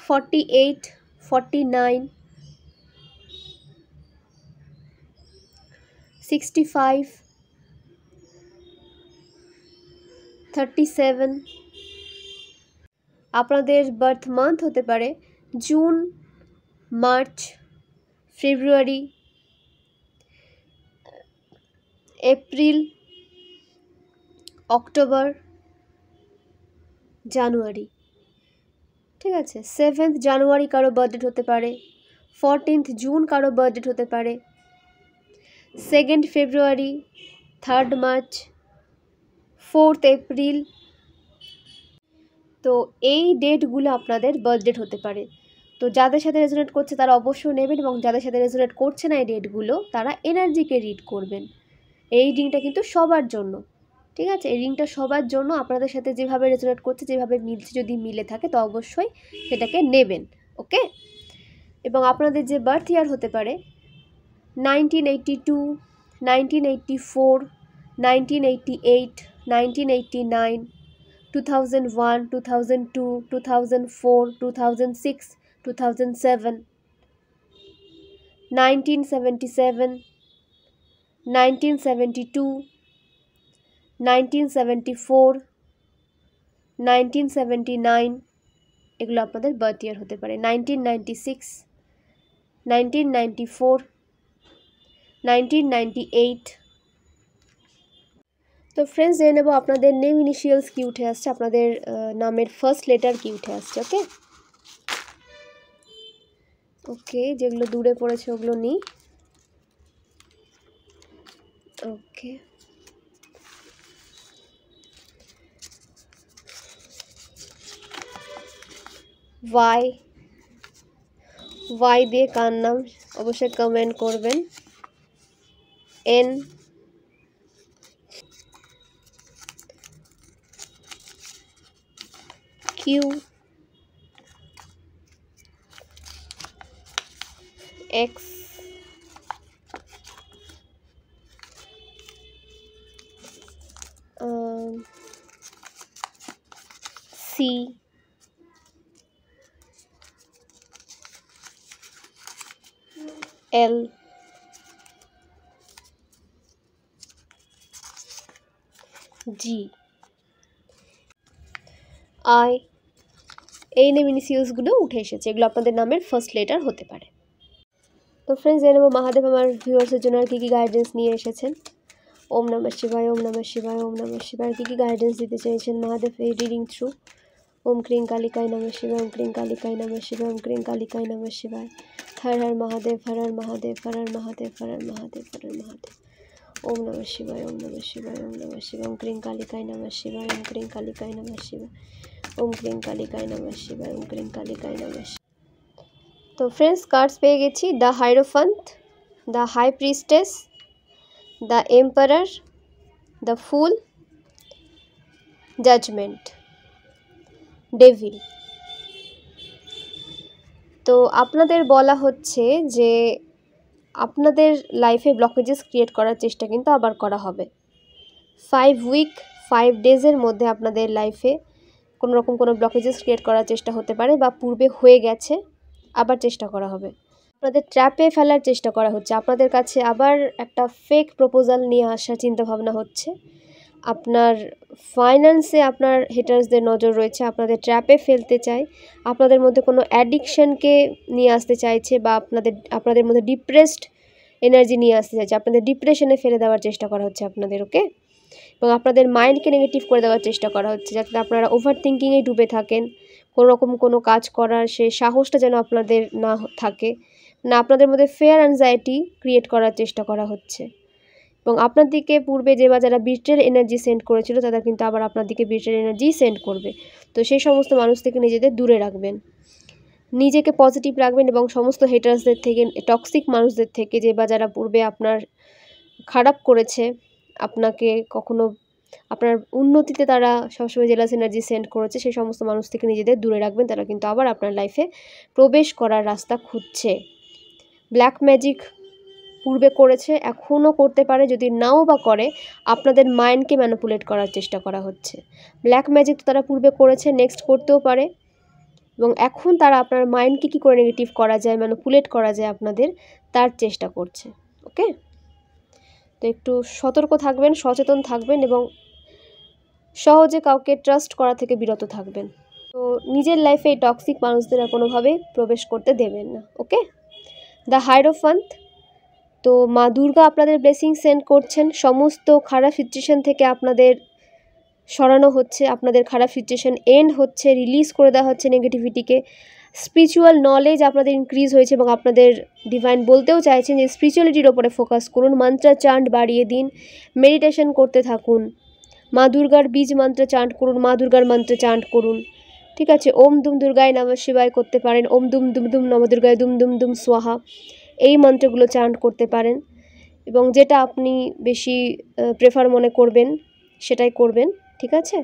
S1: 48, 49, 65, 37, আপনাদের বার্থ মান্থ হতে পারে জুন, মার্চ, ফেব্রুয়ারি, এপ্রিল, অক্টোবর, জানুয়ারি। ঠিক আছে, 7th জানুয়ারি কারো বার্থডেট হতে পারে, 14th জুন কারো বার্থডেট হতে পারে, 2nd ফেব্রুয়ারি, 3rd মার্চ, 4th এপ্রিল। তো এই ডেটগুলো আপনাদের বার্থডেট হতে পারে। তো যাদের সাথে রেজোনেট করছে তারা অবশ্যই নেবেন, এবং যাদের সাথে রেজোনেট করছে না এই ডেটগুলো তারা এনার্জিকে রিড করবেন। এই রিডিংটা কিন্তু সবার জন্য, ঠিক আছে, এই রিডিংটা সবার জন্য। আপনাদের সাথে যেভাবে রেজোনেট করছে, যেভাবে মিলছে, যদি মিলে থাকে তো অবশ্যই সেটাকে নেবেন। ওকে, এবং আপনাদের যে বার্থ ইয়ার হতে পারে 1982, 1984, 1988, 1989, 2001, 2002, 2004, 2006, 2007, 1977, 1972, 1974, 1979, এগুলো আপনাদের বার্থ ইয়ার হতে পারে। 1996, 1994, 1998। তো ফ্রেন্ডস জেনে নেব আপনাদের নেম ইনিশিয়ালস কি উঠে আসছে, আপনাদের নামের ফার্স্ট লেটার কি উঠে আসছে। ওকে ওকে, যেগুলো দূরে পড়েছে ওগুলো নিই। ওকে, ওয়াই, ওয়াই দিয়ে কার নাম অবশ্যই কমেন্ট করবেন। N, Q, X, C, L, G, I. এই নেম ইনিশিয়ালসগুলো উঠে এসেছে, এগুলো আপনাদের নামের ফার্স্ট লেটার হতে পারে। তো ফ্রেন্ডস জেনে নেব মহাদেব আমার ভিউয়ার্সের জন্য আর কী কী গাইডেন্স নিয়ে এসেছেন। ওম নমঃ শিবায়, ওম নমঃ শিবায়, ওম নমঃ শিবায়। কী কী গাইডেন্স দিতে চেয়েছেন মহাদেব এই রিডিং থ্রু? ওম ক্রিং কালিকায় নমঃ শিবায়, ওম ক্রিং কালিকায় নমঃ শিবায়, ওম ক্রিং কালিকায় নমঃ শিবায়। হর হর মহাদেব, হর হর মহাদেব, হর হর মহাদেব, হর হর মহাদেব, হর হর মহাদেব। ওম নমঃ শিবায়, ওম নমঃ শিবায়, ওম নমঃ শিবায়, ওম ক্রিং কালিকায় নমঃ শিবায়, ওম ক্রিং কালিকায় নমঃ শিবায়, ওম ক্রিং কালিকায় নমঃ শিবায়, ওম ক্রিং কালিকায় নমঃ শিবায়। তো ফ্রেন্ডস কার্ডস পেয়ে গেছি the hierophant, the high priestess, the emperor, the fool, judgement, devil. তো আপনাদের বলা হচ্ছে যে আপনাদের লাইফে ব্লকেজেস ক্রিয়েট করার চেষ্টা কিন্তু আবার করা হবে। 5 উইক 5 ডেজের মধ্যে আপনাদের লাইফে কোনো রকম কোনো ব্লকেজেস ক্রিয়েট করার চেষ্টা হতে পারে, বা পূর্বে হয়ে গেছে, আবার চেষ্টা করা হবে। আপনাদের ট্র্যাপে ফেলার চেষ্টা করা হচ্ছে, আপনাদের কাছে আবার একটা ফেক প্রপোজাল নিয়ে আসার চিন্তাভাবনা হচ্ছে। আপনার ফাইন্যান্সে আপনার হেটার্সদের নজর রয়েছে, আপনাদের ট্র্যাপে ফেলতে চায়, আপনাদের মধ্যে কোনো অ্যাডিকশানকে নিয়ে আসতে চাইছে, বা আপনাদের মধ্যে ডিপ্রেসড এনার্জি নিয়ে আসতে চাইছে, আপনাদের ডিপ্রেশনে ফেলে দেওয়ার চেষ্টা করা হচ্ছে আপনাদের। ওকে, এবং আপনাদের মাইন্ডকে নেগেটিভ করে দেওয়ার চেষ্টা করা হচ্ছে, যাতে আপনারা ওভার থিঙ্কিংয়ে ডুবে থাকেন, কোনোরকম কোনো কাজ করার সেই সাহসটা যেন আপনাদের না থাকে, না আপনাদের মধ্যে ফিয়ার অ্যাংজাইটি ক্রিয়েট করার চেষ্টা করা হচ্ছে। এবং আপনার দিকে পূর্বে যে বা যারা বিট্রেল এনার্জি সেন্ড করেছিল তারা কিন্তু আবার আপনার দিকে বিট্রেল এনার্জি সেন্ড করবে। তো সেই সমস্ত মানুষ থেকে নিজেদের দূরে রাখবেন, নিজেকে পজিটিভ রাখবেন এবং সমস্ত হেটার্সদের থেকে, টক্সিক মানুষদের থেকে যে বা যারা পূর্বে আপনার খারাপ করেছে, আপনাকে কখনো আপনার উন্নতিতে তারা সবসময় জেলাস এনার্জি সেন্ড করেছে, সেই সমস্ত মানুষ থেকে নিজেদের দূরে রাখবেন। তারা কিন্তু আবার আপনার লাইফে প্রবেশ করার রাস্তা খুঁজছে। ব্ল্যাক ম্যাজিক পূর্বে করেছে, এখনও করতে পারে, যদি নাও বা করে আপনাদের মাইন্ডকে ম্যানিপুলেট করার চেষ্টা করা হচ্ছে। ব্ল্যাক ম্যাজিক তো তারা পূর্বে করেছে, নেক্সট করতেও পারে, এবং এখন তারা আপনার মাইন্ডকে কী করে নেগেটিভ করা যায়, ম্যানিপুলেট করা যায় আপনাদের, তার চেষ্টা করছে। ওকে, তো একটু সতর্ক থাকবেন, সচেতন থাকবেন এবং সহজে কাউকে ট্রাস্ট করা থেকে বিরত থাকবেন। তো নিজের লাইফে এই টক্সিক মানুষদের আর কোনোভাবেই প্রবেশ করতে দেবেন না। ওকে, দ্য হায়েরোফ্যান্ট, তো মা দুর্গা আপনাদের ব্লেসিং সেন্ড করছেন, সমস্ত খারাপ সিচুয়েশন থেকে আপনাদের সরানো হচ্ছে, আপনাদের খারাপ সিচুয়েশন এন্ড হচ্ছে, রিলিজ করে দেওয়া হচ্ছে নেগেটিভিটিকে। স্পিরিচুয়াল নলেজ আপনাদের ইনক্রিজ হয়েছে এবং আপনাদের ডিভাইন বলতেও চাইছেন যে স্পিরিচুয়ালিটির ওপরে ফোকাস করুন, মন্ত্র চান্ট বাড়িয়ে দিন, মেডিটেশন করতে থাকুন, মা দুর্গার বীজ মন্ত্র চান্ট করুন, মা দুর্গার মন্ত্র চান্ট করুন। ঠিক আছে, ওম দুম দুর্গায় নমঃ শিবায় করতে পারেন, ওম দুম দুম দুম নম দুর্গায় দুম দুম দুম স্বাহা, এই মন্ত্রগুলো চান্ট করতে পারেন এবং যেটা আপনি বেশি প্রেফার মনে করবেন সেটাই করবেন। ঠিক আছে,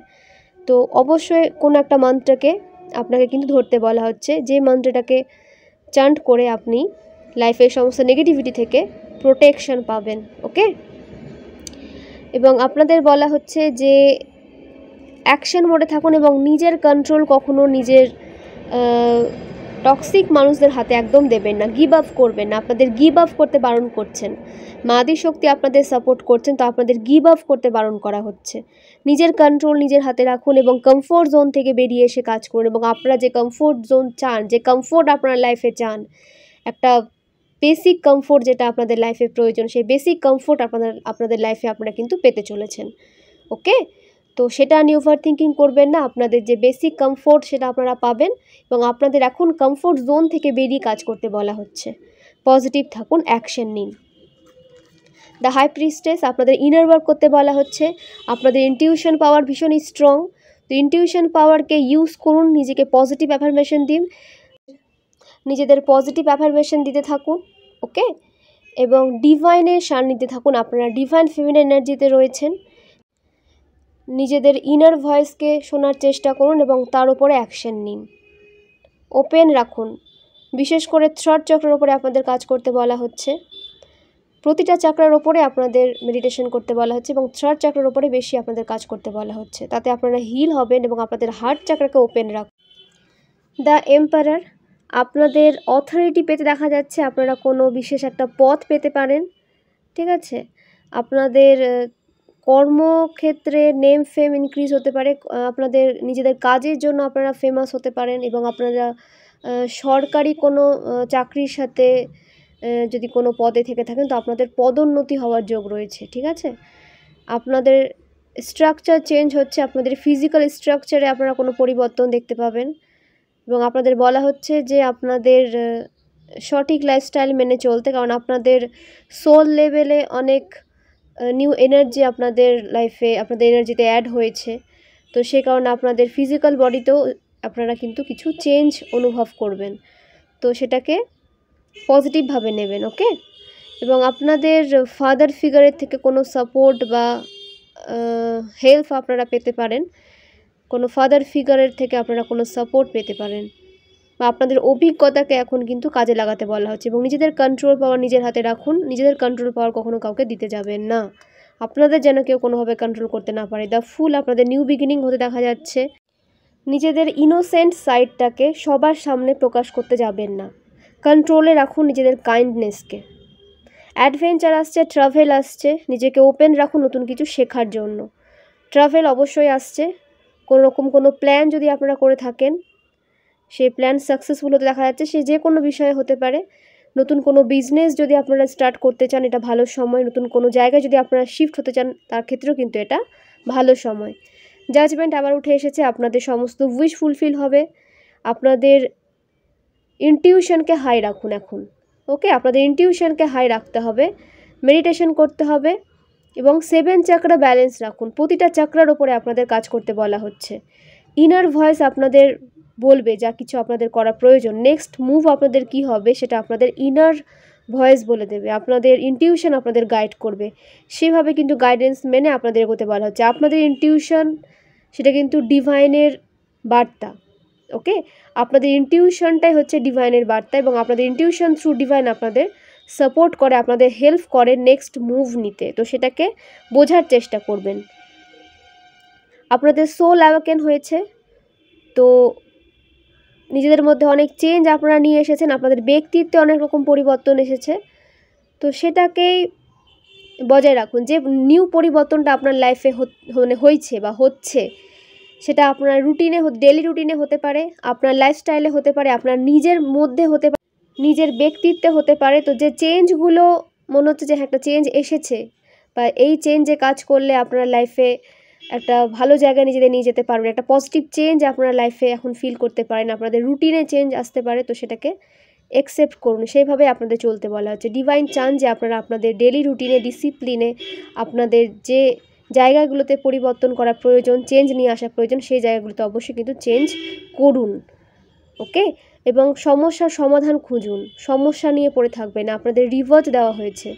S1: তো অবশ্যই কোনো একটা মন্ত্রকে আপনাকে কিন্তু ধরতে বলা হচ্ছে, যে মন্ত্রটাকে চান্ট করে আপনি লাইফের সমস্ত নেগেটিভিটি থেকে প্রোটেকশন পাবেন। ওকে, এবং আপনাদের বলা হচ্ছে যে অ্যাকশন মোডে থাকুন এবং নিজের কন্ট্রোল কখনো নিজের টক্সিক মানুষদের হাতে একদম দেবেন না, গিভ আপ করবেন না। আপনাদের গিভ আপ করতে বারণ করছেন, মা আদিশক্তি আপনাদের সাপোর্ট করছেন, তো আপনাদের গিভ আপ করতে বারণ করা হচ্ছে। নিজের কন্ট্রোল নিজের হাতে রাখুন এবং কমফোর্ট জোন থেকে বেরিয়ে এসে কাজ করুন, এবং আপনারা যে কমফোর্ট জোন চান, যে কমফোর্ট আপনার লাইফে চান, একটা বেসিক কমফোর্ট যেটা আপনাদের লাইফে প্রয়োজন, সেই বেসিক কমফোর্ট আপনাদের লাইফে আপনারা কিন্তু পেতে চলেছেন। ওকে, তো সেটা নিয়ে ওভার থিঙ্কিং করবেন না, আপনাদের যে বেসিক কমফোর্ট সেটা আপনারা পাবেন এবং আপনাদের এখন কমফোর্ট জোন থেকে বেরিয়ে কাজ করতে বলা হচ্ছে। পজিটিভ থাকুন, অ্যাকশন নিন। দ্য হাই প্রিস্টেস, আপনাদের ইনার ওয়ার্ক করতে বলা হচ্ছে, আপনাদের ইনটিউশন পাওয়ার ভীষণই স্ট্রং, তো ইনটিউশন পাওয়ারকে ইউজ করুন, নিজেকে পজিটিভ অ্যাফার্মেশন দিন, নিজেদের পজিটিভ অ্যাফার্মেশন দিতে থাকুন। ওকে, এবং ডিভাইনের সান্নিধ্যে থাকুন, আপনারা ডিভাইন ফেমিনাইন এনার্জিতে রয়েছেন, নিজেদের ইনার ভয়েসকে শোনার চেষ্টা করুন এবং তার উপরে অ্যাকশন নিন। ওপেন রাখুন, বিশেষ করে থ্রড চক্রের ওপরে আপনাদের কাজ করতে বলা হচ্ছে, প্রতিটা চাকরার ওপরে আপনাদের মেডিটেশন করতে বলা হচ্ছে এবং থ্রড চাকরার ওপরে বেশি আপনাদের কাজ করতে বলা হচ্ছে, তাতে আপনারা হিল হবেন এবং আপনাদের হার্ট চাকরাকে ওপেন রাখুন। দ্য এম্পারার, আপনাদের অথরিটি পেতে দেখা যাচ্ছে, আপনারা কোনো বিশেষ একটা পথ পেতে পারেন। ঠিক আছে, আপনাদের কর্মক্ষেত্রে নেম ফেম ইনক্রিজ হতে পারে, আপনাদের নিজেদের কাজের জন্য আপনারা ফেমাস হতে পারেন এবং আপনারা সরকারি কোনো চাকরির সাথে যদি কোনো পদে থেকে থাকেন তো আপনাদের পদোন্নতি হওয়ার যোগ রয়েছে। ঠিক আছে, আপনাদের স্ট্রাকচার চেঞ্জ হচ্ছে, আপনাদের ফিজিক্যাল স্ট্রাকচারে আপনারা কোনো পরিবর্তন দেখতে পাবেন এবং আপনাদের বলা হচ্ছে যে আপনাদের সঠিক লাইফস্টাইল মেনে চলতে, কারণ আপনাদের সোল লেভেলে অনেক নিউ এনার্জি আপনাদের লাইফে, আপনাদের এনার্জিতে অ্যাড হয়েছে, তো সেই কারণে আপনাদের ফিজিক্যাল বডিতেও আপনারা কিন্তু কিছু চেঞ্জ অনুভব করবেন, তো সেটাকে পজিটিভভাবে নেবেন। ওকে, এবং আপনাদের ফাদার ফিগারের থেকে কোনো সাপোর্ট বা হেল্প আপনারা পেতে পারেন, কোনো ফাদার ফিগারের থেকে আপনারা কোনো সাপোর্ট পেতে পারেন, বা আপনাদের অভিজ্ঞতাকে এখন কিন্তু কাজে লাগাতে বলা হচ্ছে এবং নিজেদের কন্ট্রোল পাওয়ার নিজের হাতে রাখুন, নিজেদের কন্ট্রোল পাওয়ার কখনো কাউকে দিতে যাবেন না, আপনাদের যেন কেউ কোনোভাবে কন্ট্রোল করতে না পারে। দ্য ফুল, আপনাদের নিউ বিগিনিং হতে দেখা যাচ্ছে, নিজেদের ইনোসেন্ট সাইডটাকে সবার সামনে প্রকাশ করতে যাবেন না, কন্ট্রোলে রাখুন নিজেদের কাইন্ডনেসকে। অ্যাডভেঞ্চার আসছে, ট্রাভেল আসছে, নিজেকে ওপেন রাখুন নতুন কিছু শেখার জন্য। ট্রাভেল অবশ্যই আসছে, কোনো রকম কোনো প্ল্যান যদি আপনারা করে থাকেন সেই প্ল্যান সাকসেসফুল হতে দেখা যাচ্ছে, সে যে কোনো বিষয়ে হতে পারে। নতুন কোনো বিজনেস যদি আপনারা স্টার্ট করতে চান এটা ভালো সময়, নতুন কোনো জায়গায় যদি আপনারা শিফট হতে চান তার ক্ষেত্রেও কিন্তু এটা ভালো সময়। জাজমেন্ট আবার উঠে এসেছে, আপনাদের সমস্ত উইশ ফুলফিল হবে, আপনাদের ইনটিউশনকে হাই রাখুন এখন। ওকে, আপনাদের ইনটিউশনকে হাই রাখতে হবে, মেডিটেশন করতে হবে এবং 7 চাকরা ব্যালেন্স রাখুন। প্রতিটা চাকরার ওপরে আপনাদের কাজ করতে বলা হচ্ছে। ইনার ভয়েস আপনাদের বলবে যা কিছু আপনাদের করা প্রয়োজন, নেক্সট মুভ আপনাদের কি হবে সেটা আপনাদের ইনার ভয়েস বলে দেবে। আপনাদের ইনটিউশন আপনাদের গাইড করবে, সেভাবে কিন্তু গাইডেন্স মেনে আপনাদের এগোতে বলা হচ্ছে। আপনাদের ইনটিউশন সেটা কিন্তু ডিভাইনের বার্তা। ওকে, আপনাদের ইনটিউশনটাই হচ্ছে ডিভাইনের বার্তা এবং আপনাদের ইনটিউশন থ্রু ডিভাইন আপনাদের সাপোর্ট করে, আপনাদের হেল্প করে নেক্সট মুভ নিতে। তো সেটাকে বোঝার চেষ্টা করবেন। আপনাদের সোল অ্যাওয়াকেন হয়েছে, তো নিজেদের মধ্যে অনেক চেঞ্জ আপনারা নিয়ে এসেছেন, আপনাদের ব্যক্তিত্বে অনেক রকম পরিবর্তন এসেছে। তো সেটাকেই বজায় রাখুন। যে নিউ পরিবর্তনটা আপনার লাইফে হয়েছে বা হচ্ছে, সেটা আপনার রুটিনে, ডেলি রুটিনে হতে পারে, আপনার লাইফস্টাইলে হতে পারে, আপনার নিজের মধ্যে হতে পারে, নিজের ব্যক্তিত্বে হতে পারে। তো যে চেঞ্জগুলো মনে হচ্ছে যে একটা চেঞ্জ এসেছে বা এই চেঞ্জে কাজ করলে আপনার লাইফে একটা ভালো জায়গায় নিজেদের নিয়ে যেতে পারবেন, একটা পজিটিভ চেঞ্জ আপনার লাইফে এখন ফিল করতে পারেন, আপনাদের রুটিনে চেঞ্জ আসতে পারে, তো সেটাকে অ্যাকসেপ্ট করুন। সেইভাবে আপনাদের চলতে বলা হচ্ছে। ডিভাইন চান যে আপনারা আপনাদের ডেলি রুটিনে, ডিসিপ্লিনে, আপনাদের যে জায়গাগুলোতে পরিবর্তন করা প্রয়োজন, চেঞ্জ নিয়ে আসা প্রয়োজন, সেই জায়গাগুলোতে অবশ্যই কিন্তু চেঞ্জ করুন। ওকে, এবং সমস্যার সমাধান খুঁজুন। সমস্যা নিয়ে পড়ে থাকবে না। আপনাদের রিভার্ট দেওয়া হয়েছে,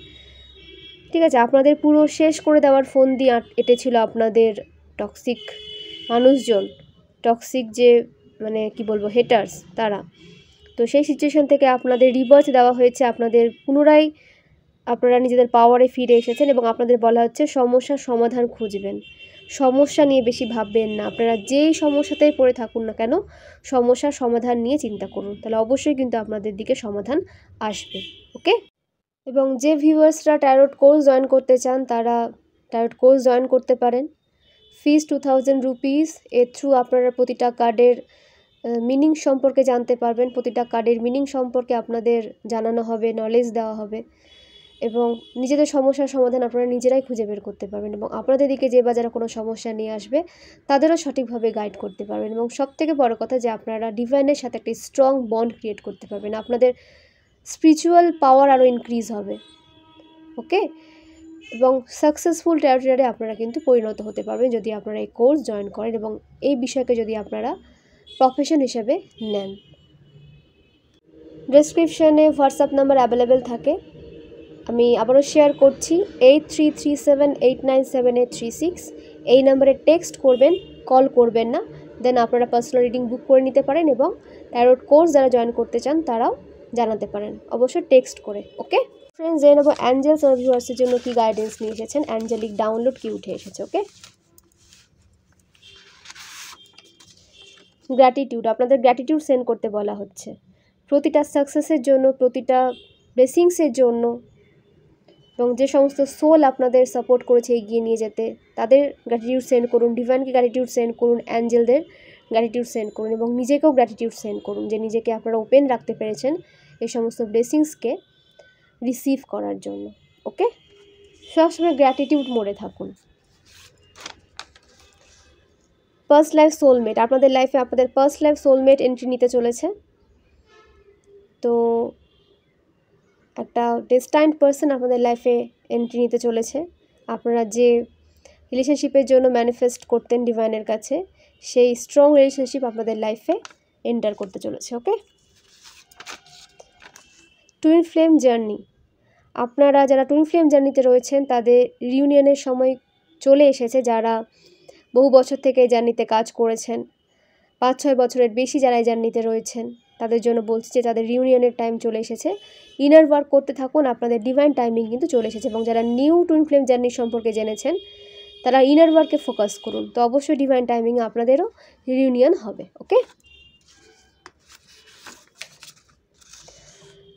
S1: ঠিক আছে? আপনাদের পুরো শেষ করে দেওয়ার ফোন দিয়ে এঁটেছিল আপনাদের টক্সিক মানুষজন, টক্সিক যে মানে কি বলবো হেটার্স, তারা। তো সেই সিচুয়েশন থেকে আপনাদের রিভার্ট দেওয়া হয়েছে, আপনাদের পুনরায় আপনারা নিজেদের পাওয়ারে ফিরে এসেছেন এবং আপনাদের বলা হচ্ছে সমস্যার সমাধান খুঁজবেন। সমস্যা নিয়ে বেশি ভাববেন না। আপনারা যেই সমস্যাতেই পড়ে থাকুন না কেন, সমস্যার সমাধান নিয়ে চিন্তা করুন, তাহলে অবশ্যই কিন্তু আপনাদের দিকে সমাধান আসবে। ওকে, এবং যে ভিউয়ার্সরা ট্যারোট কোর্স জয়েন করতে চান তারা ট্যারোট কোর্স জয়েন করতে পারেন। ফিস 2000 রুপিস। এর থ্রু আপনারা প্রতিটা কার্ডের মিনিং সম্পর্কে জানতে পারবেন, প্রতিটা কার্ডের মিনিং সম্পর্কে আপনাদের জানানো হবে, নলেজ দেওয়া হবে এবং নিজেদের সমস্যার সমাধান আপনারা নিজেরাই খুঁজে বের করতে পারবেন এবং আপনাদের দিকে যে বা যারা কোনো সমস্যা নিয়ে আসবে তাদেরও সঠিকভাবে গাইড করতে পারবেন। এবং সবথেকে বড় কথা যে আপনারা ডিভাইনের সাথে একটা স্ট্রং বন্ড ক্রিয়েট করতে পারবেন, আপনাদের স্পিরিচুয়াল পাওয়ার আরও ইনক্রিজ হবে। ওকে, এবং সাকসেসফুল ট্যারোটারে আপনারা কিন্তু পরিণত হতে পারবেন যদি আপনারা এই কোর্স জয়েন করেন এবং এই বিষয়কে যদি আপনারা প্রফেশন হিসেবে নেন। ডেসক্রিপশানে হোয়াটসঅ্যাপ নাম্বার অ্যাভেলেবেল থাকে, আমি আবারও শেয়ার করছি 8337897836। এই নাম্বারে টেক্সট করবেন, কল করবেন না। দেন আপনারা পার্সোনাল রিডিং বুক করে নিতে পারেন এবং ট্যারোট কোর্স যারা জয়েন করতে চান তারাও জানাতে পারেন, অবশ্যই টেক্সট করে। ওকে ফ্রেন্ডস, জেনে নেবো অ্যাঞ্জেলস আর ভিউয়ার্সের জন্য কী গাইডেন্স নিয়ে এসেছেন, অ্যাঞ্জেলিক ডাউনলোড কী উঠে এসেছে। ওকে, গ্র্যাটিটিউড, আপনাদের গ্র্যাটিটিউড সেন্ড করতে বলা হচ্ছে প্রতিটা সাকসেসের জন্য, প্রতিটা ব্লেসিংসের জন্য, এবং যে সমস্ত সোল আপনাদের সাপোর্ট করেছে এগিয়ে নিয়ে যেতে তাদের গ্র্যাটিটিউড সেন্ড করুন। ডিভাইনকে গ্র্যাটিটিউড সেন্ড করুন, অ্যাঞ্জেলদের গ্র্যাটিটিউড সেন্ড করুন এবং নিজেকেও গ্র্যাটিটিউড সেন্ড করুন যে নিজেকে আপনারা ওপেন রাখতে পেরেছেন এই সমস্ত ব্লেসিংসকে রিসিভ করার জন্য। ওকে, সবসময় গ্র্যাটিটিউড মোডে থাকুন। পাস্ট লাইফ সোলমেট, আপনাদের লাইফে আপনাদের পাস্ট লাইফ সোলমেট এন্ট্রি নিতে চলেছে। তো একটা ডেস্টাইন্ড পারসন আপনাদের লাইফে এন্ট্রি নিতে চলেছে। আপনারা যে রিলেশনশিপের জন্য ম্যানিফেস্ট করতেন ডিভাইনের কাছে, সেই স্ট্রং রিলেশনশিপ আপনাদের লাইফে এন্টার করতে চলেছে। ওকে, টুইন ফ্লেম জার্নি, আপনারা যারা টুইন ফ্লেম জার্নিতে রয়েছেন তাদের রিউনিয়নের সময় চলে এসেছে। যারা বহু বছর থেকে এই জার্নিতে কাজ করেছেন, 5-6 বছরের বেশি যারা এই জার্নিতে রয়েছেন, তাদের জন্য বলছি যে তাদের রিউনিয়নের টাইম চলে এসেছে। ইনার ওয়ার্ক করতে থাকুন, আপনাদের ডিভাইন টাইমিং কিন্তু চলে এসেছে। এবং যারা নিউ টুইন ফ্লেম জার্নি সম্পর্কে জেনেছেন তারা ইনার ওয়ার্কে ফোকাস করুন, তো অবশ্যই ডিভাইন টাইমিংয়ে আপনাদেরও রিউনিয়ন হবে। ওকে,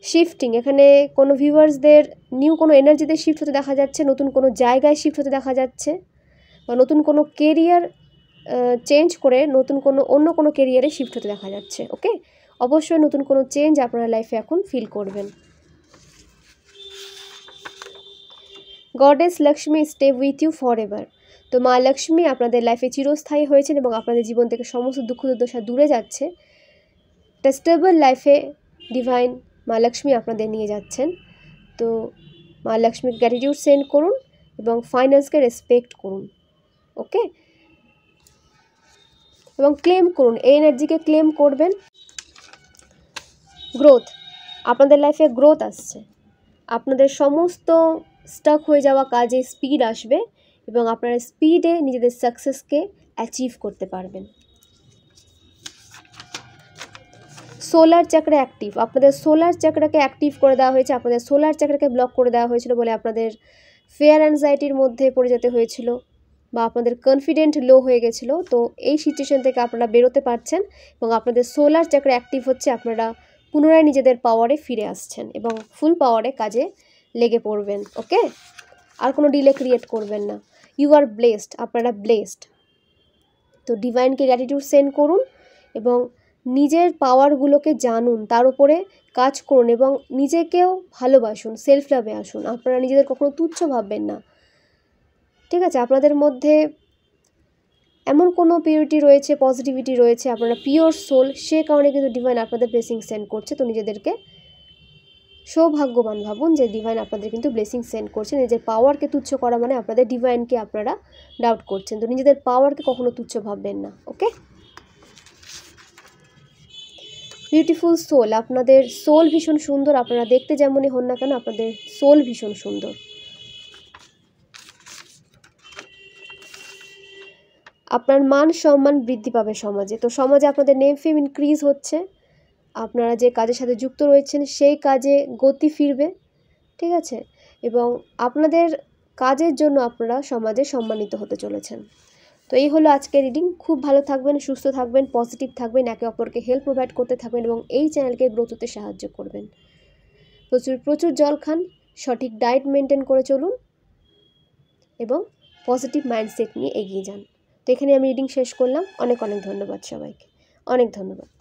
S1: শিফটিং, এখানে কোনো ভিউয়ার্সদের নিউ কোনো এনার্জিতে শিফট হতে দেখা যাচ্ছে, নতুন কোনো জায়গায় শিফট হতে দেখা যাচ্ছে বা নতুন কোনো কেরিয়ার চেঞ্জ করে নতুন কোনো অন্য কোনো কেরিয়ারে শিফট হতে দেখা যাচ্ছে। ওকে, অবশ্যই নতুন কোনো চেঞ্জ আপনার লাইফে এখন ফিল করবেন। Goddess Lakshmi stay with you forever, তো মা লক্ষ্মী আপনাদের লাইফে চিরস্থায়ী হয়েছেন এবং আপনাদের জীবন থেকে সমস্ত দুঃখ দুর্দশা দূরে যাচ্ছে একটা স্টেবল লাইফে ডিভাইন মা লক্ষ্মী আপনাদের নিয়ে যাচ্ছেন। তো মা লক্ষ্মীকে গ্র্যাটিটিউড সেন্ড করুন এবং ফাইন্যান্সকে রেসপেক্ট করুন। ওকে, এবং ক্লেম করুন, এই এনার্জিকে ক্লেম করবেন। গ্রোথ, আপনাদের লাইফে গ্রোথ আসছে, আপনাদের সমস্ত স্টাক হয়ে যাওয়া কাজে স্পিড আসবে এবং আপনারা স্পিডে নিজেদের সাকসেসকে অ্যাচিভ করতে পারবেন। সোলার চাকরা অ্যাক্টিভ, আপনাদের সোলার চাকরাকে অ্যাক্টিভ করে দেওয়া হয়েছে, আপনাদের সোলার চাকরাকে ব্লক করে দেওয়া হয়েছিল বলে আপনাদের ফেয়ার অ্যাংজাইটির মধ্যে পড়ে যেতে হয়েছিল বা আপনাদের কনফিডেন্ট লো হয়ে গেছিলো। তো এই সিচুয়েশন থেকে আপনারা বেরোতে পারছেন এবং আপনাদের সোলার চাকরা অ্যাক্টিভ হচ্ছে, আপনারা পুনরায় নিজেদের পাওয়ারে ফিরে আসছেন এবং ফুল পাওয়ারে কাজে লেগে পড়বেন। ওকে, আর কোনো ডিলে ক্রিয়েট করবেন না। ইউ আর ব্লেসড, আপনারা ব্লেসড। তো ডিভাইনকে গ্র্যাটিটিউড সেন্ড করুন এবং নিজের পাওয়ারগুলোকে জানুন, তার উপরে কাজ করুন এবং নিজেকেও ভালোবাসুন, সেলফ লাভে আসুন। আপনারা নিজেদের কখনো তুচ্ছ ভাববেন না, ঠিক আছে? আপনাদের মধ্যে এমন কোনো পিউরিটি রয়েছে, পজিটিভিটি রয়েছে, আপনারা পিওর সোল, সে কারণে কিন্তু ডিভাইন আপনাদের ব্লেসিং সেন্ড করছে। তো নিজেদেরকে সৌভাগ্যবান ভাবুন যে ডিভাইন আপনাদের কিন্তু ব্লেসিং সেন্ড করছে। নিজের পাওয়ারকে তুচ্ছ করা মানে আপনাদের ডিভাইনকে আপনারা ডাউট করছেন। তো নিজেদের পাওয়ারকে কখনো তুচ্ছ ভাববেন না। ওকে, বিউটিফুল সোল, আপনাদের সোল ভীষণ সুন্দর, আপনারা দেখতে যেমনই হন না কেন আপনাদের সোল ভীষণ সুন্দর। আপনার মান সম্মান বৃদ্ধি পাবে সমাজে। তো সমাজে আপনাদের নেম ফেম ইনক্রিজ হচ্ছে, আপনারা যে কাজের সাথে যুক্ত রয়েছেন সেই কাজে গতি ফিরবে, ঠিক আছে? এবং আপনাদের কাজের জন্য আপনারা সমাজে সম্মানিত হতে চলেছেন। তো এই হলো আজকের রিডিং। খুব ভালো থাকবেন, সুস্থ থাকবেন, পজিটিভ থাকবেন, একে অপরকে হেল্প প্রোভাইড করতে থাকবেন এবং এই চ্যানেলকে গ্রোথ হতে সাহায্য করবেন। প্রচুর জল খান, সঠিক ডায়েট মেনটেন করে চলুন এবং পজিটিভ মাইন্ডসেট নিয়ে এগিয়ে যান। তো এখানে আমি রিডিং শেষ করলাম। অনেক ধন্যবাদ সবাইকে, অনেক ধন্যবাদ।